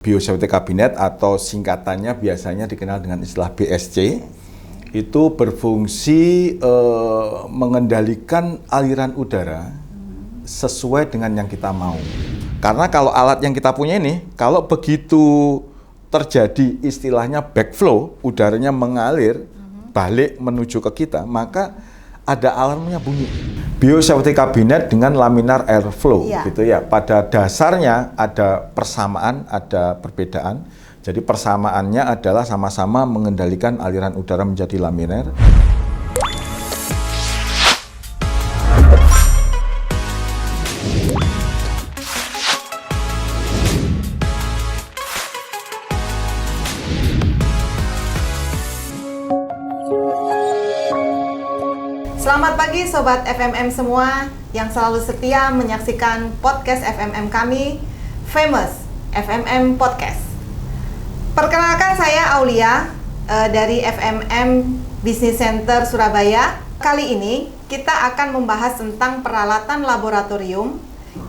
Biosafety Cabinet atau singkatannya biasanya dikenal dengan istilah BSC itu berfungsi mengendalikan aliran udara sesuai dengan yang kita mau. Karena kalau alat yang kita punya ini, kalau begitu terjadi istilahnya backflow, udaranya mengalir balik menuju ke kita, maka ada alarmnya bunyi. Biosafety Cabinet dengan laminar airflow, gitu ya. Pada dasarnya ada persamaan, ada perbedaan. Jadi persamaannya adalah sama-sama mengendalikan aliran udara menjadi laminar. Selamat pagi Sobat FMM semua yang selalu setia menyaksikan podcast FMM kami, Famous FMM Podcast. Perkenalkan saya Aulia dari FMM Business Center Surabaya. Kali ini kita akan membahas tentang peralatan laboratorium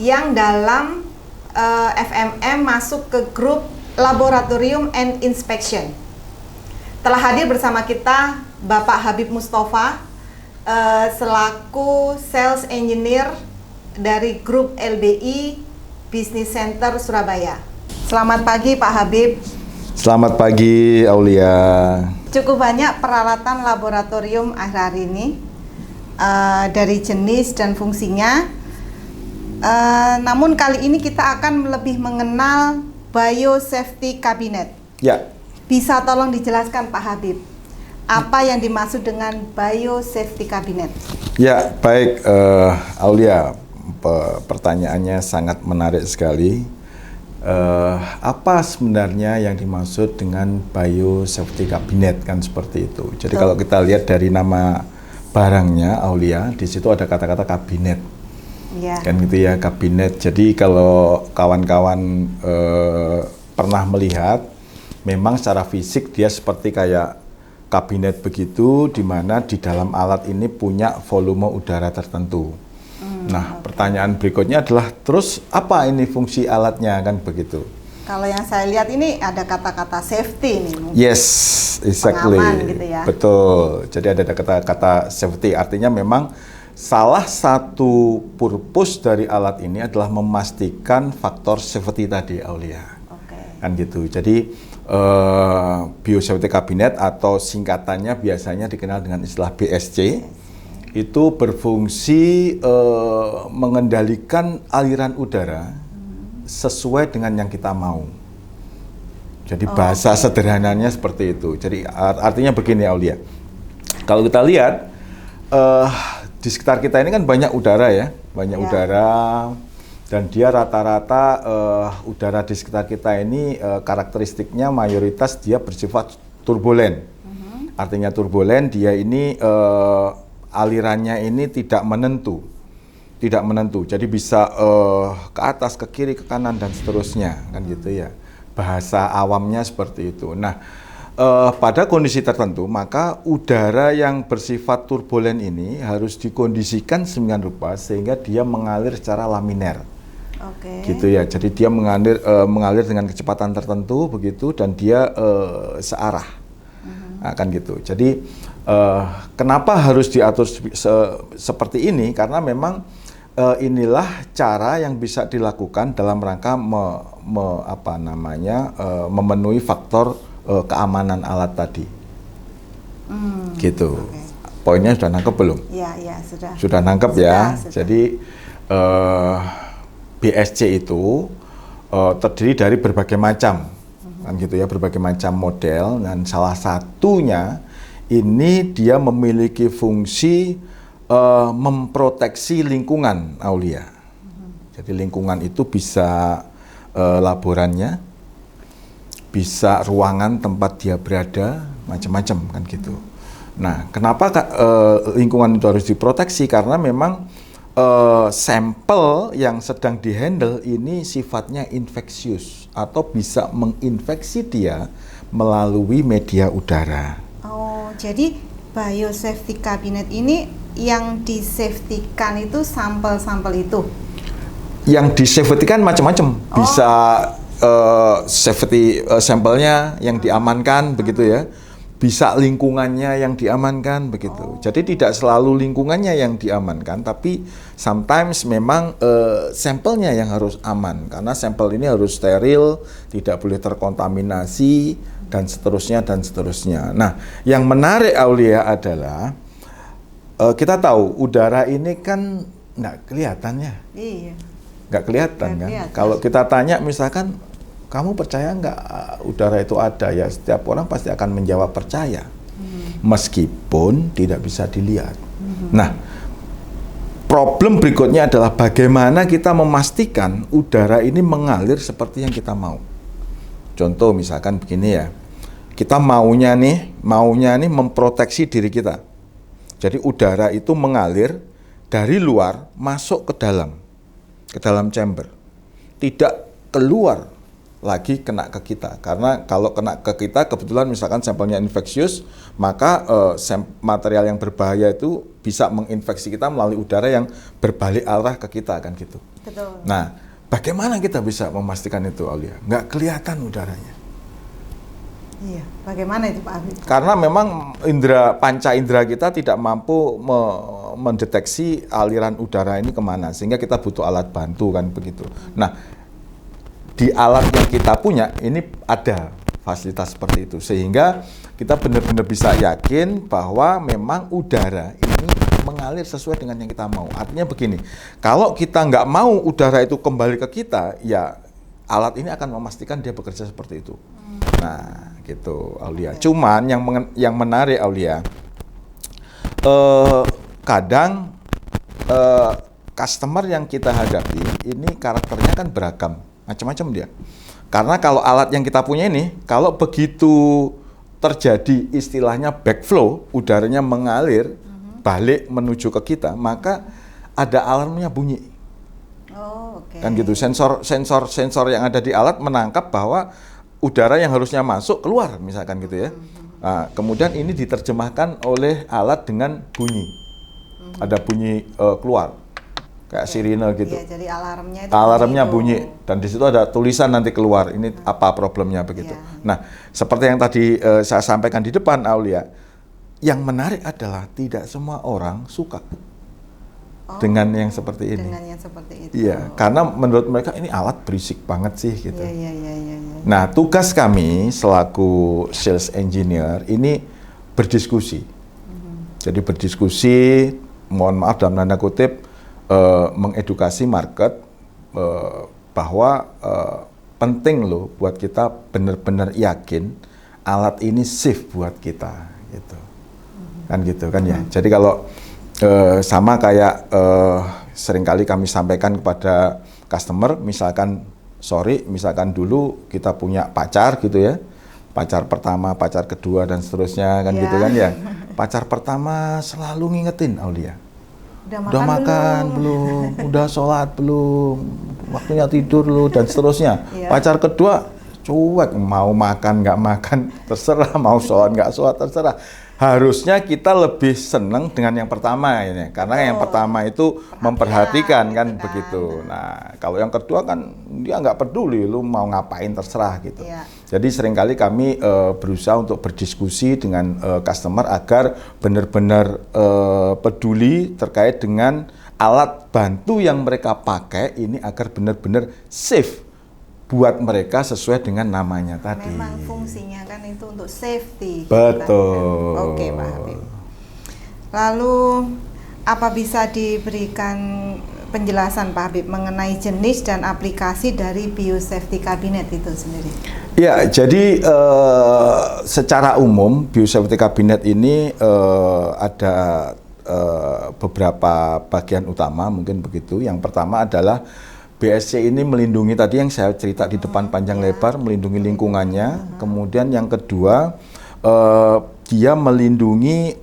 yang dalam FMM masuk ke grup Laboratorium and Inspection. Telah hadir bersama kita Bapak Habib Mustafa selaku Sales Engineer dari grup LBI Business Center Surabaya. Selamat pagi Pak Habib. Selamat pagi Aulia. Cukup banyak peralatan laboratorium akhir-akhir ini dari jenis dan fungsinya. Namun kali ini kita akan lebih mengenal Biosafety Cabinet. Ya. Bisa tolong dijelaskan Pak Habib, apa yang dimaksud dengan Biosafety Cabinet? Ya, baik Aulia, pertanyaannya sangat menarik sekali. Apa sebenarnya yang dimaksud dengan Biosafety Cabinet, kan seperti itu. Jadi kalau kita lihat dari nama barangnya Aulia, di situ ada kata-kata kabinet. Ya. Kan gitu ya, kabinet. Jadi kalau kawan-kawan pernah melihat, memang secara fisik dia seperti kayak kabinet begitu, di mana di dalam alat ini punya volume udara tertentu. Nah, pertanyaan berikutnya adalah, terus apa ini fungsi alatnya, kan begitu? Kalau yang saya lihat ini ada kata-kata safety nih. Yes, exactly. Pengaman gitu ya. Betul. Jadi ada kata-kata safety, artinya memang salah satu purpose dari alat ini adalah memastikan faktor safety tadi, Aulia. Kan gitu. Jadi Biosafety Cabinet atau singkatannya biasanya dikenal dengan istilah BSC itu berfungsi mengendalikan aliran udara sesuai dengan yang kita mau. Jadi bahasa sederhananya seperti itu. Jadi artinya begini Aulia, kalau kita lihat di sekitar kita ini kan banyak udara ya, banyak udara. Dan dia rata-rata udara di sekitar kita ini karakteristiknya mayoritas dia bersifat turbulen. Artinya turbulen, dia ini alirannya ini tidak menentu. Jadi bisa ke atas, ke kiri, ke kanan dan seterusnya, kan gitu ya. Bahasa awamnya seperti itu. Nah, pada kondisi tertentu maka udara yang bersifat turbulen ini harus dikondisikan sedemikian rupa sehingga dia mengalir secara laminar. Gitu ya. Jadi dia mengalir dengan kecepatan tertentu begitu, dan dia searah. Nah, kan gitu. Jadi kenapa harus diatur seperti ini? Karena memang inilah cara yang bisa dilakukan dalam rangka memenuhi faktor keamanan alat tadi. Gitu. Poinnya sudah nangkep belum? Ya, sudah. Sudah nangkep ya. Sudah. Jadi BSC itu terdiri dari berbagai macam, kan gitu ya, berbagai macam model, dan salah satunya ini dia memiliki fungsi memproteksi lingkungan, Aulia. Jadi lingkungan itu bisa laborannya, bisa ruangan tempat dia berada, macam-macam, kan gitu. Nah, kenapa lingkungan itu harus diproteksi? Karena memang sampel yang sedang dihandle ini sifatnya infeksius atau bisa menginfeksi dia melalui media udara. Oh, jadi Biosafety Cabinet ini yang disafetykan itu sampel-sampel itu? Yang disafetykan macam-macam, bisa safety sampelnya yang diamankan begitu ya, bisa lingkungannya yang diamankan begitu. Jadi tidak selalu lingkungannya yang diamankan, tapi sometimes memang sampelnya yang harus aman, karena sampel ini harus steril, tidak boleh terkontaminasi dan seterusnya dan seterusnya. Nah, yang menarik Aulia adalah kita tahu udara ini kan nggak kelihatan ya. Iya. Nggak kelihatan kan. Kalau kita tanya misalkan, kamu percaya nggak udara itu ada, ya setiap orang pasti akan menjawab percaya, meskipun tidak bisa dilihat. Nah, problem berikutnya adalah bagaimana kita memastikan udara ini mengalir seperti yang kita mau. Contoh misalkan begini ya, kita maunya nih memproteksi diri kita. Jadi udara itu mengalir dari luar masuk ke dalam chamber, tidak keluar lagi kena ke kita. Karena kalau kena ke kita, kebetulan misalkan sampelnya infeksius, maka material yang berbahaya itu bisa menginfeksi kita melalui udara yang berbalik arah ke kita, kan gitu. Betul. Nah, bagaimana kita bisa memastikan itu, Aulia? Nggak kelihatan udaranya. Iya, bagaimana itu Pak Habib? Karena memang panca indera kita tidak mampu mendeteksi aliran udara ini kemana, sehingga kita butuh alat bantu, kan begitu. Nah, di alat yang kita punya ini ada fasilitas seperti itu, sehingga kita benar-benar bisa yakin bahwa memang udara ini mengalir sesuai dengan yang kita mau. Artinya begini, kalau kita nggak mau udara itu kembali ke kita, ya alat ini akan memastikan dia bekerja seperti itu. Nah, gitu Aulia. Cuman yang menarik Aulia, kadang customer yang kita hadapi ini karakternya kan beragam, macam-macam dia. Karena kalau alat yang kita punya ini, kalau begitu terjadi istilahnya backflow, udaranya mengalir balik menuju ke kita, maka ada alarmnya bunyi. Oh, oke. Kan gitu, sensor yang ada di alat menangkap bahwa udara yang harusnya masuk keluar, misalkan gitu ya. Nah, kemudian ini diterjemahkan oleh alat dengan bunyi. Ada bunyi keluar, kayak sirine gitu. Iya, jadi alarmnya itu alarmnya bunyi, dan di situ ada tulisan nanti keluar. Ini apa problemnya begitu. Iya. Nah, seperti yang tadi saya sampaikan di depan Aulia, yang menarik adalah tidak semua orang suka dengan yang seperti ini. Dengan yang seperti itu. Iya, karena menurut mereka ini alat berisik banget sih gitu. Iya. Nah, tugas kami selaku sales engineer ini berdiskusi. Jadi berdiskusi, mohon maaf dalam tanda kutip, mengedukasi market bahwa penting loh buat kita benar-benar yakin alat ini safe buat kita gitu. Kan gitu kan ya. Jadi kalau sama kayak seringkali kami sampaikan kepada customer, misalkan dulu kita punya pacar gitu ya, pacar pertama, pacar kedua dan seterusnya kan gitu kan ya. Pacar pertama selalu ngingetin Aulia, udah makan belum, udah sholat belum, waktunya tidur lu dan seterusnya. Pacar kedua cuek, mau makan nggak makan terserah, mau sholat nggak sholat terserah. Harusnya kita lebih senang dengan yang pertama ini, karena yang pertama itu memperhatikan kan begitu. Nah, kalau yang kedua kan dia nggak peduli, lu mau ngapain terserah gitu. Jadi seringkali kami berusaha untuk berdiskusi dengan customer agar benar-benar peduli terkait dengan alat bantu yang mereka pakai ini agar benar-benar safe buat mereka sesuai dengan namanya tadi. Memang fungsinya kan itu untuk safety. Betul. Oke, Pak Habib. Lalu apa bisa diberikan penjelasan Pak Habib mengenai jenis dan aplikasi dari biosafety cabinet itu sendiri? Ya, jadi secara umum biosafety cabinet ini ada beberapa bagian utama, mungkin begitu. Yang pertama adalah BSC ini melindungi tadi yang saya cerita di depan panjang lebar, melindungi lingkungannya. Kemudian yang kedua, dia melindungi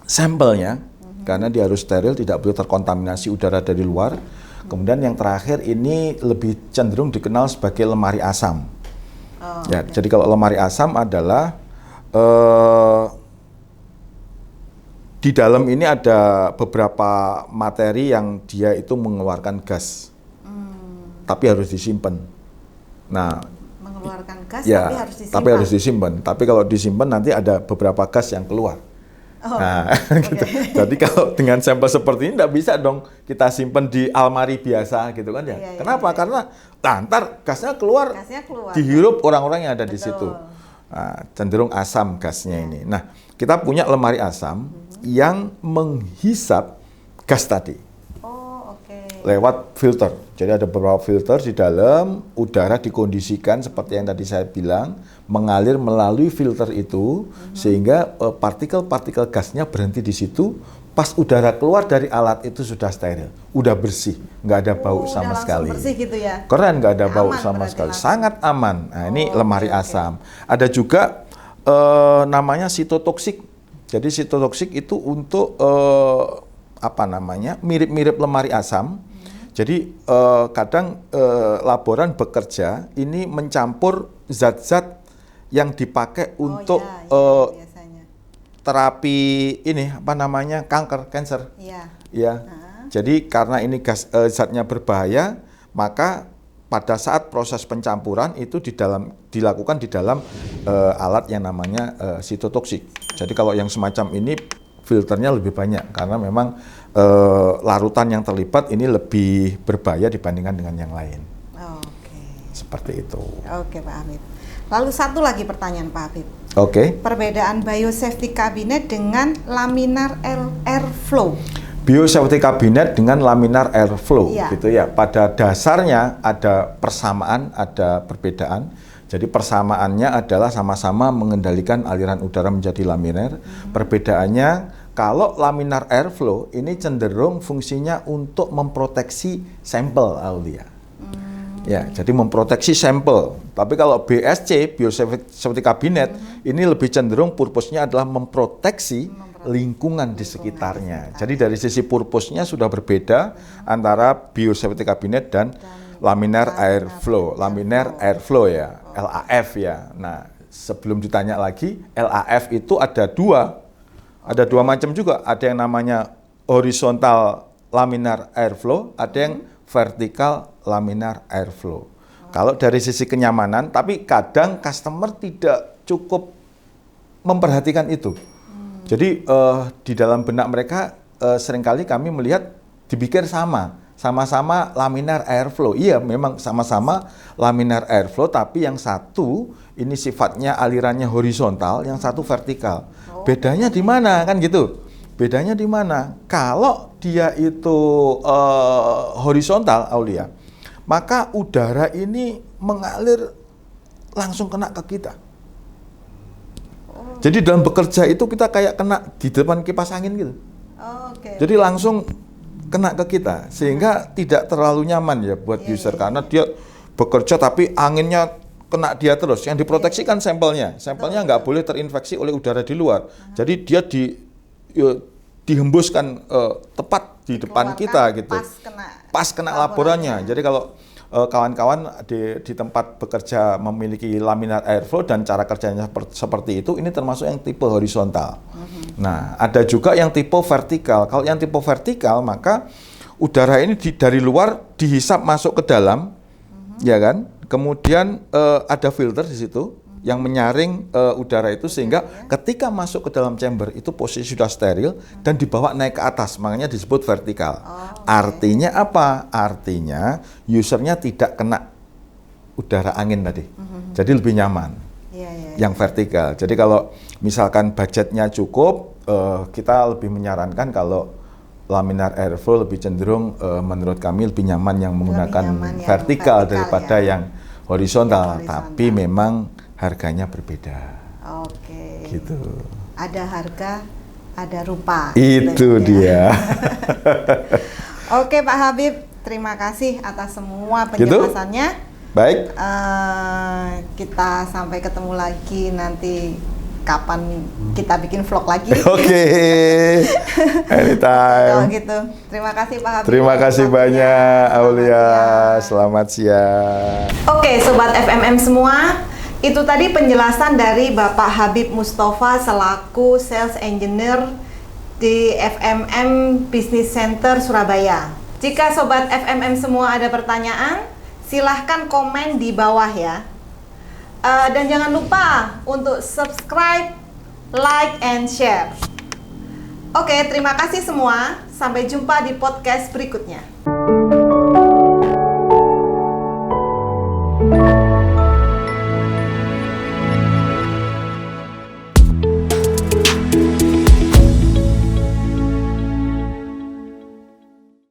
sampelnya, karena dia harus steril, tidak boleh terkontaminasi udara dari luar. Kemudian yang terakhir ini lebih cenderung dikenal sebagai lemari asam. Jadi kalau lemari asam adalah di dalam ini ada beberapa materi yang dia itu mengeluarkan gas. tapi harus disimpan. Nah, mengeluarkan gas ya, tapi harus disimpan. Tapi harus disimpan. Tapi kalau disimpan nanti ada beberapa gas yang keluar. Oh, nah, gitu. Jadi kalau dengan sampel seperti ini tidak bisa dong kita simpan di almari biasa gitu kan ya. Iya, Kenapa? iya. Karena ntar gasnya keluar, dihirup orang-orang yang ada di situ. Nah, cenderung asam gasnya ini. Nah, kita punya lemari asam yang menghisap gas tadi. Lewat filter. Jadi ada beberapa filter di dalam, udara dikondisikan seperti yang tadi saya bilang, mengalir melalui filter itu sehingga partikel-partikel gasnya berhenti di situ. Pas udara keluar dari alat itu sudah steril, udah bersih, nggak ada bau sama sekali. Bersih gitu ya? Keren, nggak ada bau sama sekali, sangat aman. Nah, ini lemari asam. Ada juga namanya sitotoksik. Jadi sitotoksik itu untuk mirip-mirip lemari asam. Jadi kadang laboran bekerja ini mencampur zat-zat yang dipakai untuk terapi ini kanker. Ya. Jadi karena ini zatnya berbahaya, maka pada saat proses pencampuran itu dilakukan di dalam alat yang namanya sitotoksik. Jadi kalau yang semacam ini filternya lebih banyak karena memang larutan yang terlibat ini lebih berbahaya dibandingkan dengan yang lain. Oke. Seperti itu. Oke, Pak Habib. Lalu satu lagi pertanyaan Pak Habib. Oke. Perbedaan biosafety cabinet dengan laminar airflow. Biosafety cabinet dengan laminar airflow, gitu ya. Pada dasarnya ada persamaan, ada perbedaan. Jadi persamaannya adalah sama-sama mengendalikan aliran udara menjadi laminar. Perbedaannya, kalau laminar airflow ini cenderung fungsinya untuk memproteksi sampel, Aulia. Ya, jadi memproteksi sampel. Tapi kalau BSC, biosafety cabinet, ini lebih cenderung purpose-nya adalah memproteksi lingkungan di sekitarnya. Jadi dari sisi purpose-nya sudah berbeda antara biosafety cabinet dan laminar airflow. Laminar airflow ya, LAF ya. Nah, sebelum ditanya lagi, LAF itu ada dua macam juga. Ada yang namanya horizontal laminar airflow, ada yang vertikal laminar airflow. Kalau dari sisi kenyamanan, tapi kadang customer tidak cukup memperhatikan itu. Jadi di dalam benak mereka seringkali kami melihat dipikir sama-sama laminar airflow. Iya, memang sama-sama laminar airflow, tapi yang satu ini sifatnya alirannya horizontal, yang satu vertikal. Bedanya di mana kan gitu? Bedanya di mana? Kalau dia itu horizontal, Aulia, maka udara ini mengalir langsung kena ke kita. Jadi dalam bekerja itu kita kayak kena di depan kipas angin gitu. Jadi langsung kena ke kita, sehingga tidak terlalu nyaman ya buat user karena dia bekerja tapi anginnya kena dia terus. Yang diproteksi kan sampelnya nggak boleh terinfeksi oleh udara di luar. Jadi dia dihembuskan tepat di depan kita gitu. Pas kena laborannya. Jadi kalau kawan-kawan di tempat bekerja memiliki laminar airflow dan cara kerjanya seperti itu, ini termasuk yang tipe horizontal. Nah, ada juga yang tipe vertikal. Kalau yang tipe vertikal, maka udara ini dari luar dihisap masuk ke dalam, ya kan? Kemudian ada filter di situ yang menyaring udara itu sehingga ketika masuk ke dalam chamber itu posisi sudah steril dan dibawa naik ke atas, makanya disebut vertikal. Artinya apa? Artinya usernya tidak kena udara angin tadi, jadi lebih nyaman. Yang vertikal. Jadi kalau misalkan budgetnya cukup, kita lebih menyarankan kalau laminar airflow lebih cenderung menurut kami lebih nyaman yang menggunakan vertikal daripada yang horizontal, tapi memang harganya berbeda. Oke. Gitu. Ada harga, ada rupa. Itu dia. Oke, Pak Habib, terima kasih atas semua penjelasannya. Gitu? Baik. Kita sampai ketemu lagi nanti kapan kita bikin vlog lagi. Oke. Anytime. Kalau gitu. Terima kasih Pak Habib. Terima kasih banyak Aulia. Selamat siang. Oke, sobat FMM semua. Itu tadi penjelasan dari Bapak Habib Mustafa selaku Sales Engineer di FMM Business Center Surabaya. Jika sobat FMM semua ada pertanyaan, silahkan komen di bawah ya. Dan jangan lupa untuk subscribe, like, and share. Oke, terima kasih semua. Sampai jumpa di podcast berikutnya.